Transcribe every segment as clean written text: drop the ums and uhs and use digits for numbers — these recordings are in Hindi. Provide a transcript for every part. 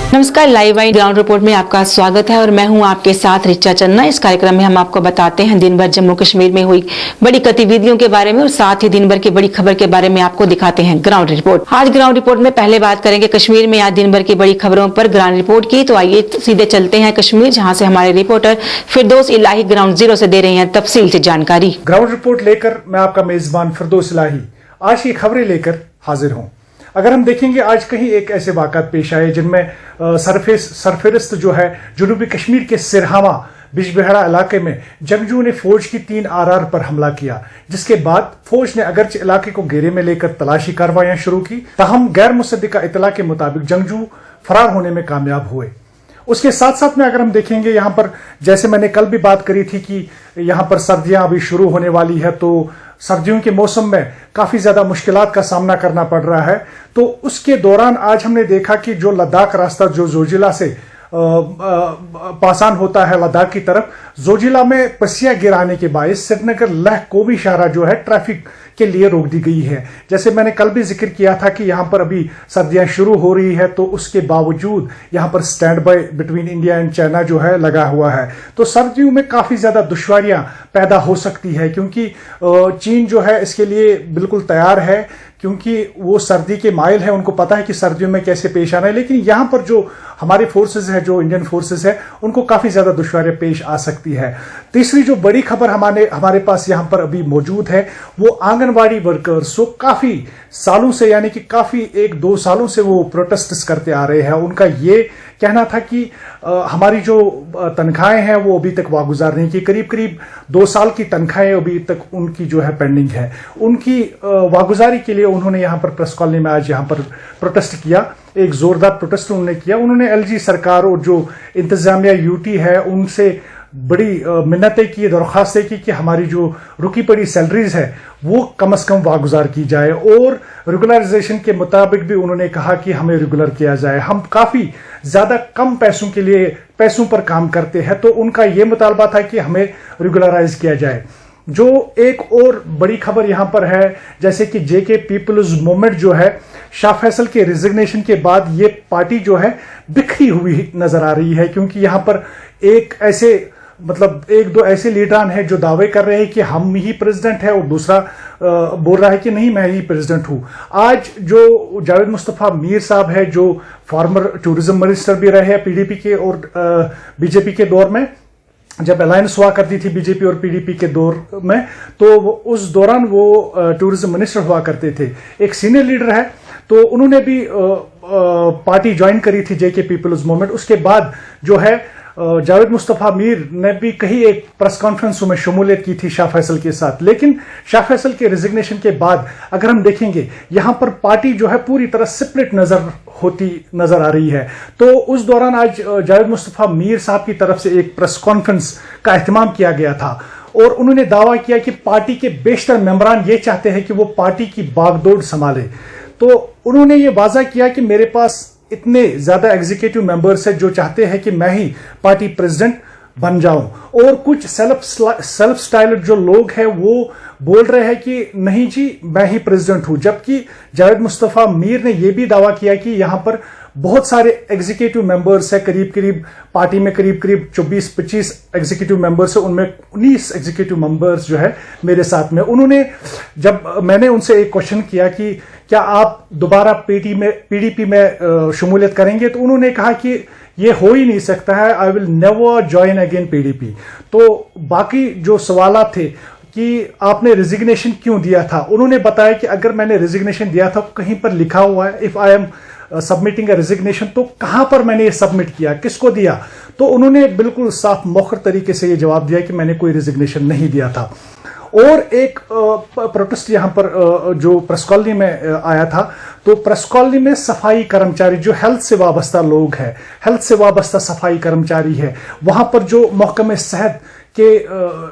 नमस्कार, लाइव आई ग्राउंड रिपोर्ट में आपका स्वागत है और मैं हूं आपके साथ रिचा चन्ना। इस कार्यक्रम में हम आपको बताते हैं दिन भर जम्मू कश्मीर में हुई बड़ी गतिविधियों के बारे में और साथ ही दिन भर की बड़ी खबर के बारे में आपको दिखाते हैं ग्राउंड रिपोर्ट। आज ग्राउंड रिपोर्ट में पहले बात करेंगे कश्मीर में आज दिन भर की बड़ी खबरों पर ग्राउंड रिपोर्ट की। तो आइए सीधे चलते हैं कश्मीर, जहाँ से हमारे रिपोर्टर फिरदौस इलाही ग्राउंड जीरो से दे रहे हैं तफसील से जानकारी। ग्राउंड रिपोर्ट लेकर मैं आपका मेजबान फिरदौस इलाही आज की खबरें लेकर हाजिर हूं। अगर हम देखेंगे आज कहीं एक ऐसे वाक़ात पेश आए जिनमें सरफहरिस्त जो है जनूबी कश्मीर के सिरहावा बिजबेहड़ा इलाके में जंगजू ने फौज की 3 आरआर पर हमला किया, जिसके बाद फौज ने अगरचे इलाके को घेरे में लेकर तलाशी कार्रवाइयां शुरू की। ताहम गैर मुसद्दिका इतला के मुताबिक जंगजू फरार होने में कामयाब हुए। उसके साथ साथ में अगर हम देखेंगे यहाँ पर, जैसे मैंने कल भी बात करी थी कि यहाँ पर सर्दियां अभी शुरू होने वाली है, तो सर्दियों के मौसम में काफी ज्यादा मुश्किलात का सामना करना पड़ रहा है। तो उसके दौरान आज हमने देखा कि जो लद्दाख रास्ता जो जोजिला से पासान होता है लद्दाख की तरफ, जोजिला में पसिया गिराने के बायस श्रीनगर लेह कोवी शाहरा जो है ट्रैफिक के लिए रोक दी गई है। जैसे मैंने कल भी जिक्र किया था कि यहाँ पर अभी सर्दियां शुरू हो रही है, तो उसके बावजूद यहाँ पर stand by between India and China जो है लगा हुआ है। तो सर्दियों में काफी ज्यादा दुश्वारियां पैदा हो सकती है, क्योंकि चीन जो है इसके लिए बिल्कुल तैयार है, क्योंकि वो सर्दी के माइल है, उनको पता है कि सर्दियों में कैसे पेश आना है। लेकिन यहाँ पर जो हमारे फोर्सेस है, जो इंडियन फोर्सेस है, उनको काफी ज्यादा दुश्वारियां पेश आ सकती है। तीसरी जो बड़ी खबर हमारे पास यहाँ पर अभी मौजूद है, वो आंगनवाड़ी वर्कर्स जो काफी सालों से, यानी कि काफी 1-2 सालों से वो प्रोटेस्ट करते आ रहे हैं। उनका ये कहना था कि हमारी जो तनख्वाहें हैं वो अभी तक वागुजार नहीं की, करीब करीब 2 साल की तनख्वाहें अभी तक उनकी जो है पेंडिंग है। उनकी वागुजारी के लिए उन्होंने यहाँ पर प्रेस कॉलोनी में आज यहाँ पर प्रोटेस्ट किया, एक जोरदार प्रोटेस्ट उन्होंने किया। उन्होंने एलजी सरकार और जो इंतजामिया यूटी है उनसे बड़ी मिन्नतें की, दरख्वास्तें की कि हमारी जो रुकी पड़ी सैलरीज है वो कम से कम वागुजार की जाए, और रेगुलराइजेशन के मुताबिक भी उन्होंने कहा कि हमें रेगुलर किया जाए। हम काफी ज्यादा कम पैसों के लिए पैसों पर काम करते हैं, तो उनका यह मुतालबा था कि हमें रेगुलराइज किया जाए। जो एक और बड़ी खबर यहां पर है, जैसे कि जेके पीपल्स मूवमेंट जो है, शाह फैसल के रिजिग्नेशन के बाद ये पार्टी जो है बिखरी हुई नजर आ रही है, क्योंकि यहां पर एक दो ऐसे लीडरान हैं जो दावे कर रहे हैं कि हम ही प्रेसिडेंट है, और दूसरा बोल रहा है कि नहीं, मैं ही प्रेसिडेंट हूं। आज जो जावेद मुस्तफा मीर साहब है, जो फॉर्मर टूरिज्म मिनिस्टर भी रहे हैं पीडीपी के और बीजेपी के दौर में, जब अलायंस हुआ करती थी बीजेपी और पीडीपी के दौर में, तो उस दौरान वो टूरिज्म मिनिस्टर हुआ करते थे, एक सीनियर लीडर है। तो उन्होंने भी पार्टी ज्वाइन करी थी जेके पीपल्स मूवमेंट। उसके बाद जो है जावेद मुस्तफा मीर ने भी कहीं एक प्रेस कॉन्फ्रेंस में शमूलियत की थी शाह फैसल के साथ। लेकिन शाह फैसल के रिजिग्नेशन के बाद अगर हम देखेंगे, यहां पर पार्टी जो है पूरी तरह स्प्लिट नजर आ रही है। तो उस दौरान आज जावेद मुस्तफा मीर साहब की तरफ से एक प्रेस कॉन्फ्रेंस का एहतमाम किया गया था, और उन्होंने दावा किया कि पार्टी के बेशतर मेंबरान ये चाहते हैं कि वो पार्टी की बागडोर संभाले। तो उन्होंने ये वाजा किया कि मेरे पास इतने ज्यादा एग्जीक्यूटिव मेंबर्स हैं जो चाहते हैं कि मैं ही पार्टी प्रेसिडेंट बन जाऊं, और कुछ सेल्फ स्टाइल्ड जो लोग हैं वो बोल रहे हैं कि नहीं जी मैं ही प्रेसिडेंट हूं। जबकि जावेद मुस्तफा मीर ने यह भी दावा किया कि यहां पर बहुत सारे एग्जीक्यूटिव मेंबर्स है, करीब पार्टी में करीब 24-25 एग्जीक्यूटिव मेंबर्स है, उनमें 19 एग्जीक्यूटिव मेंबर्स जो है मेरे साथ में। उन्होंने, जब मैंने उनसे एक क्वेश्चन किया कि क्या आप दोबारा पीडीपी में शमूलियत करेंगे, तो उन्होंने कहा कि ये हो ही नहीं सकता है, I will never join again PDP. तो बाकी जो सवाल थे कि आपने रिजिग्नेशन क्यों दिया था, उन्होंने बताया कि अगर मैंने रिजिग्नेशन दिया था कहीं पर लिखा हुआ है if I am submitting a resignation, तो कहां पर मैंने ये सबमिट किया, किसको दिया। तो उन्होंने बिल्कुल साफ मौखर तरीके से ये जवाब दिया कि मैंने कोई रिजिग्नेशन नहीं दिया था। और एक प्रोटेस्ट यहां पर जो प्रेस कॉलोनी में आया था, तो प्रेस कॉलोनी में सफाई कर्मचारी जो हेल्थ से वाबस्ता लोग हैं, हेल्थ से वाबस्ता सफाई कर्मचारी है, वहां पर जो महकमे सेहत के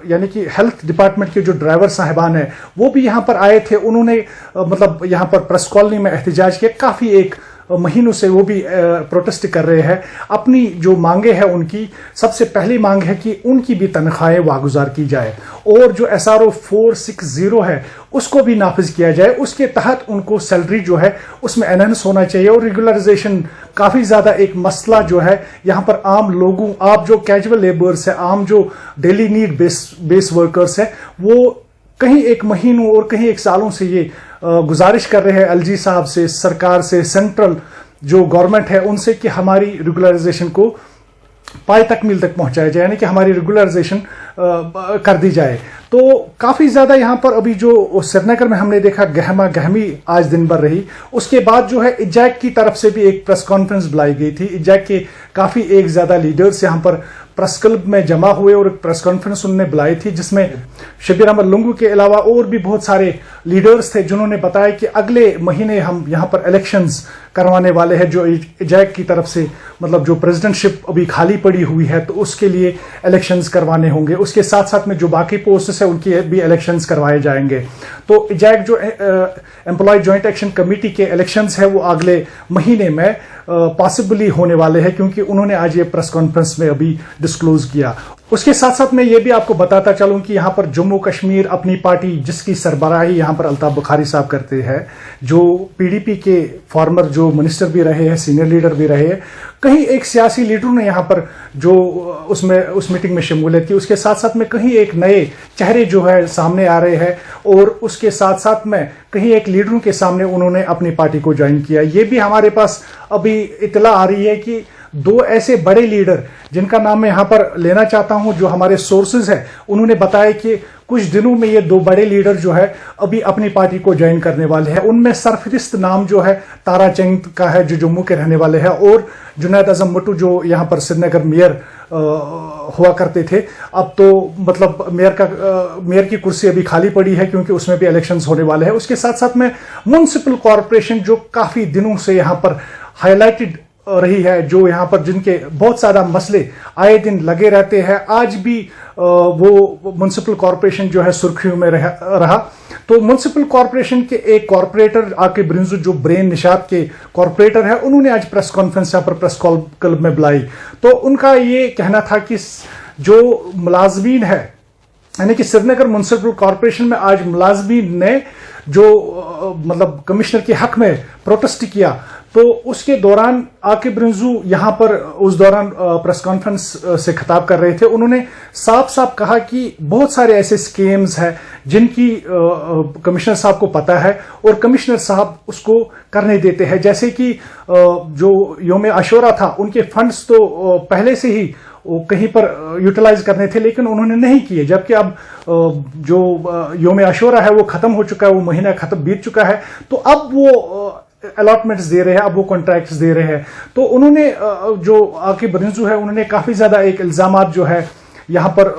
यानी कि हेल्थ डिपार्टमेंट के जो ड्राइवर साहिबान हैं वो भी यहां पर आए थे। उन्होंने यहां पर प्रेस कॉलोनी में एहतजाज किया, काफी एक महीनों से वो भी प्रोटेस्ट कर रहे हैं। अपनी जो मांगे हैं उनकी सबसे पहली मांग है कि उनकी भी तनख्वाहें वागुजार की जाए और जो SRO 460 है उसको भी नाफिज किया जाए। उसके तहत उनको सैलरी जो है उसमें एनहांस होना चाहिए। और रेगुलराइजेशन काफ़ी ज़्यादा एक मसला जो है यहाँ पर आम लोगों, आप जो कैजुअल लेबर्स है, आम जो डेली नीड बेस वर्कर्स है, वो कहीं एक महीनों और कहीं एक सालों से ये गुजारिश कर रहे हैं LG साहब से, सरकार से, सेंट्रल जो गवर्नमेंट है उनसे कि हमारी रेगुलराइजेशन को पाए तक मील तक पहुंचाया जाए, यानी कि हमारी रेगुलराइजेशन कर दी जाए। तो काफ़ी ज़्यादा यहाँ पर अभी जो श्रीनगर में हमने देखा गहमा गहमी आज दिन भर रही। उसके बाद जो है इजैक की तरफ से भी एक प्रेस कॉन्फ्रेंस बुलाई गई थी। इजैक के काफ़ी एक ज़्यादा लीडर्स यहाँ पर प्रेस क्लब में जमा हुए और एक प्रेस कॉन्फ्रेंस उन्होंने बुलाई थी जिसमें शबीर अहमद लुंगू के अलावा और भी बहुत सारे लीडर्स थे जिन्होंने बताया कि अगले महीने हम यहाँ पर इलेक्शंस करवाने वाले हैं। जो इजैक की तरफ से मतलब जो प्रेसिडेंटशिप अभी खाली पड़ी हुई है तो उसके लिए इलेक्शंस करवाने होंगे। उसके साथ साथ में जो बाकी पोस्ट्स है उनकी भी इलेक्शंस करवाए जाएंगे। तो इजैक जो एम्प्लॉय जॉइंट एक्शन कमेटी के इलेक्शंस है वो अगले महीने में पॉसिबली होने वाले हैं, क्योंकि उन्होंने आज ये प्रेस कॉन्फ्रेंस में अभी डिस्क्लोज किया। उसके साथ साथ मैं ये भी आपको बताता चलूं कि यहाँ पर जम्मू कश्मीर अपनी पार्टी जिसकी सरबराही यहाँ पर अल्ताफ बुखारी साहब करते हैं, जो PDP के फॉर्मर जो मिनिस्टर भी रहे हैं, सीनियर लीडर भी रहे हैं, कहीं एक सियासी लीडरों ने यहाँ पर जो उस मीटिंग में शमूलियत की। उसके साथ साथ में कहीं एक नए चेहरे जो है सामने आ रहे हैं और उसके साथ साथ में कहीं एक लीडरों के सामने उन्होंने अपनी पार्टी को ज्वाइन किया। ये भी हमारे पास अभी इतला आ रही है कि दो ऐसे बड़े लीडर जिनका नाम मैं यहाँ पर लेना चाहता हूं, जो हमारे सोर्सेज हैं, उन्होंने बताया कि कुछ दिनों में ये दो बड़े लीडर जो है अभी अपनी पार्टी को ज्वाइन करने वाले हैं। उनमें सरफरिस्त नाम जो है तारा चंद का है जो जम्मू के रहने वाले हैं, और जुनैद आजम मट्टू जो यहाँ पर श्रीनगर मेयर हुआ करते थे। अब तो मतलब मेयर की कुर्सी अभी खाली पड़ी है क्योंकि उसमें भी इलेक्शंस होने वाले हैं। उसके साथ साथ में म्युनिसिपल कॉरपोरेशन जो काफ़ी दिनों से यहाँ पर हाईलाइटेड रही है, जो यहाँ पर जिनके बहुत सारा मसले आए दिन लगे रहते हैं, आज भी वो म्युनिसिपल कॉरपोरेशन जो है सुर्खियों में रहा। तो म्युनिसिपल कॉरपोरेशन के एक कॉरपोरेटर आकिब रिंजू जो ब्रेन निशात के कॉरपोरेटर है, उन्होंने आज प्रेस कॉन्फ्रेंस यहाँ पर प्रेस क्लब में बुलाई। तो उनका ये कहना था कि जो मुलाजमीन है, यानी कि श्रीनगर म्युनिसिपल कॉरपोरेशन में आज मुलाजमीन ने जो मतलब कमिश्नर के हक में प्रोटेस्ट किया, तो उसके दौरान आकिब रिंजू यहाँ पर उस दौरान प्रेस कॉन्फ्रेंस से खिताब कर रहे थे। उन्होंने साफ साफ कहा कि बहुत सारे ऐसे स्कीम्स हैं जिनकी कमिश्नर साहब को पता है और कमिश्नर साहब उसको करने देते हैं। जैसे कि जो योम आशूरा था, उनके फंड्स तो पहले से ही कहीं पर यूटिलाइज करने थे लेकिन उन्होंने नहीं किए, जबकि अब जो योम आशूरा है वो खत्म हो चुका है, वो महीना खत्म बीत चुका है, तो अब वो अलॉटमेंट्स दे रहे हैं, अब वो कॉन्ट्रैक्ट्स दे रहे हैं। तो उन्होंने जो आकिब रिंजू है उन्होंने काफी ज्यादा एक इल्जामात जो है यहाँ पर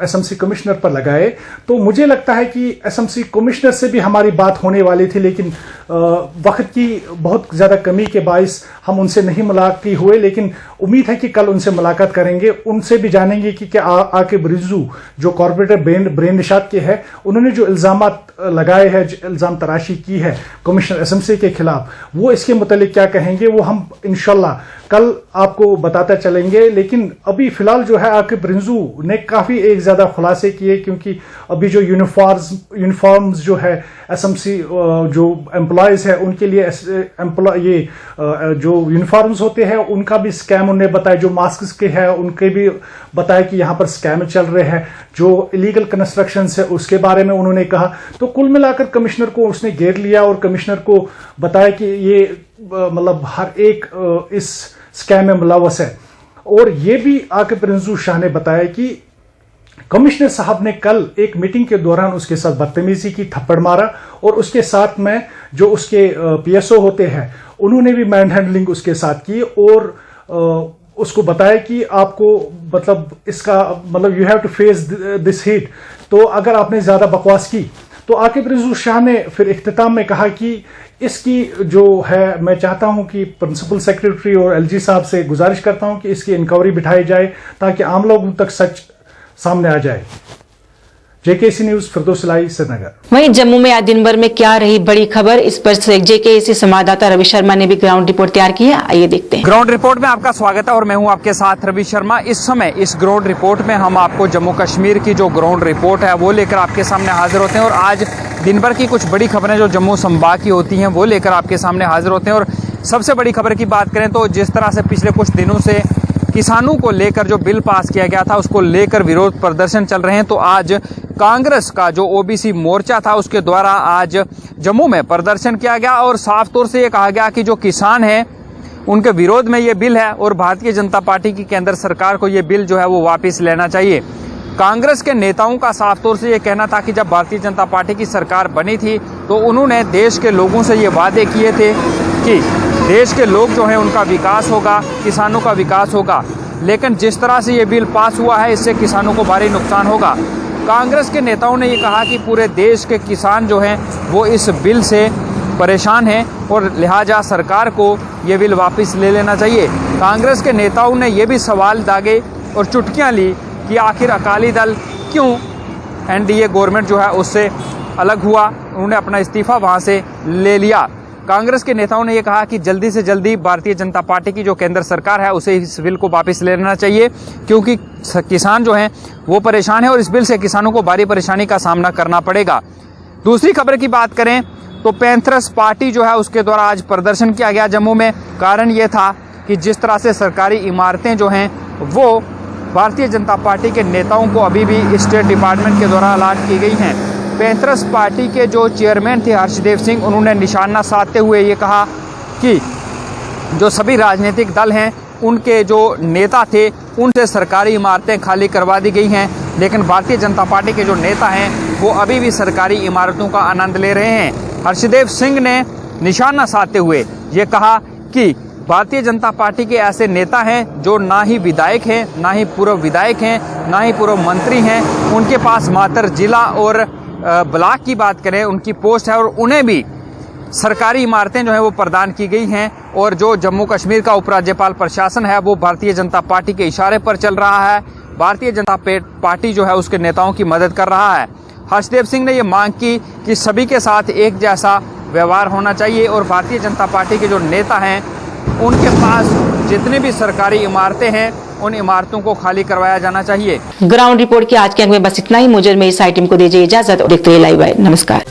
SMC कमिश्नर पर लगाए। तो मुझे लगता है कि SMC कमिश्नर से भी हमारी बात होने वाली थी, लेकिन वक्त की बहुत ज़्यादा कमी के बाइस हम उनसे नहीं मुलाकात हुए, लेकिन उम्मीद है कि कल उनसे मुलाकात करेंगे, उनसे भी जानेंगे कि क्या आकिब रिंजू जो कॉर्पोरेटर ब्रेन निशात के हैं, उन्होंने जो इल्ज़ामात लगाए हैं, इल्ज़ाम तराशी की है कमिश्नर SMC के खिलाफ, वो इसके मुतालिक क्या कहेंगे, वो हम इंशाल्लाह कल आपको बताते चलेंगे। लेकिन अभी फिलहाल जो है आकिब रिंजू ने काफ़ी एक ज़्यादा खुलासे किए, क्योंकि अभी जो यूनिफॉर्म्स जो है SMC जो एम्प्लॉयज़ है उनके लिए ये जो यूनिफॉर्म्स होते हैं उनका भी स्कैम उन्होंने बताया, जो मास्क के हैं उनके भी बताया कि यहाँ पर स्कैम चल रहे हैं, जो इलीगल कंस्ट्रक्शन है उसके बारे में उन्होंने कहा। तो कुल मिलाकर कमिश्नर को उसने घेर लिया और कमिश्नर को बताया कि ये मतलब हर एक इस स्कैम में मुलव्वस है। और ये भी आकिब रिंजू शाह ने बताया कि कमिश्नर साहब ने कल एक मीटिंग के दौरान उसके साथ बदतमीजी की, थप्पड़ मारा, और उसके साथ में जो उसके PSO होते हैं उन्होंने भी मैन हैंडलिंग उसके साथ की और उसको बताया कि आपको मतलब इसका मतलब you have to face this heat. तो अगर आपने ज्यादा बकवास की, तो आकिब रिंजू शाह ने फिर इख्तिताम में कहा कि इसकी जो है, मैं चाहता हूं कि प्रिंसिपल सेक्रेटरी और LG साहब से गुजारिश करता हूं कि इसकी इंक्वायरी बिठाई जाए ताकि आम लोगों तक सच सामने आ जाए। JKC न्यूज फिरदौस इलाही श्रीनगर। वहीं जम्मू में आज दिन भर में क्या रही बड़ी खबर, इस पर JKC संवाददाता रवि शर्मा ने भी ग्राउंड रिपोर्ट तैयार की है। आइए देखते हैं। ग्राउंड रिपोर्ट में आपका स्वागत है और मैं हूं आपके साथ रवि शर्मा। इस समय इस ग्राउंड रिपोर्ट में हम आपको जम्मू कश्मीर की जो ग्राउंड रिपोर्ट है वो लेकर आपके सामने हाजिर होते हैं और आज दिन भर की कुछ बड़ी खबरें जो जम्मू संभाग की होती हैं वो लेकर आपके सामने हाजिर होते हैं। और सबसे बड़ी खबर की बात करें तो जिस तरह से पिछले कुछ दिनों से किसानों को लेकर जो बिल पास किया गया था उसको लेकर विरोध प्रदर्शन चल रहे हैं, तो आज कांग्रेस का जो OBC मोर्चा था उसके द्वारा आज जम्मू में प्रदर्शन किया गया और साफ तौर से ये कहा गया कि जो किसान हैं उनके विरोध में ये बिल है और भारतीय जनता पार्टी की केंद्र सरकार को ये बिल जो है वो वापस लेना चाहिए। कांग्रेस के नेताओं का साफ तौर से ये कहना था कि जब भारतीय जनता पार्टी की सरकार बनी थी तो उन्होंने देश के लोगों से ये वादे किए थे कि देश के लोग जो हैं उनका विकास होगा, किसानों का विकास होगा, लेकिन जिस तरह से ये बिल पास हुआ है इससे किसानों को भारी नुकसान होगा। कांग्रेस के नेताओं ने ये कहा कि पूरे देश के किसान जो हैं वो इस बिल से परेशान हैं और लिहाजा सरकार को ये बिल वापस ले लेना चाहिए। कांग्रेस के नेताओं ने ये भी सवाल दागे और चुटकियां ली कि आखिर अकाली दल क्यों NDA गवर्नमेंट जो है उससे अलग हुआ, उन्होंने अपना इस्तीफा वहाँ से ले लिया। कांग्रेस के नेताओं ने यह कहा कि जल्दी से जल्दी भारतीय जनता पार्टी की जो केंद्र सरकार है उसे इस बिल को वापस ले लेना चाहिए क्योंकि किसान जो हैं वो परेशान है और इस बिल से किसानों को भारी परेशानी का सामना करना पड़ेगा। दूसरी खबर की बात करें तो पैंथर्स पार्टी जो है उसके द्वारा आज प्रदर्शन किया गया जम्मू में। कारण ये था कि जिस तरह से सरकारी इमारतें जो हैं वो भारतीय जनता पार्टी के नेताओं को अभी भी स्टेट डिपार्टमेंट के द्वारा अलाट की गई हैं। पैंथर्स पार्टी के जो चेयरमैन थे हर्षदेव सिंह, उन्होंने निशाना साधते हुए ये कहा कि जो सभी राजनीतिक दल हैं उनके जो नेता थे उनसे सरकारी इमारतें खाली करवा दी गई हैं, लेकिन भारतीय जनता पार्टी के जो नेता हैं वो अभी भी सरकारी इमारतों का आनंद ले रहे हैं। हर्षदेव सिंह ने निशाना साधते हुए ये कहा कि भारतीय जनता पार्टी के ऐसे नेता हैं जो ना ही विधायक हैं, ना ही पूर्व विधायक हैं, ना ही पूर्व मंत्री हैं, उनके पास मात्र जिला और ब्लॉक की बात करें उनकी पोस्ट है और उन्हें भी सरकारी इमारतें जो है वो प्रदान की गई हैं और जो जम्मू कश्मीर का उपराज्यपाल प्रशासन है वो भारतीय जनता पार्टी के इशारे पर चल रहा है। भारतीय जनता पार्टी जो है उसके नेताओं की मदद कर रहा है। हर्षदेव सिंह ने ये मांग की कि सभी के साथ एक जैसा व्यवहार होना चाहिए और भारतीय जनता पार्टी के जो नेता हैं उनके पास जितनी भी सरकारी इमारतें हैं उन इमारतों को खाली करवाया जाना चाहिए। ग्राउंड रिपोर्ट के आज के अंक में बस इतना ही। मुझे मेरी साइट टीम को दीजिए इजाजत और देखते रहिए लाइव। नमस्कार।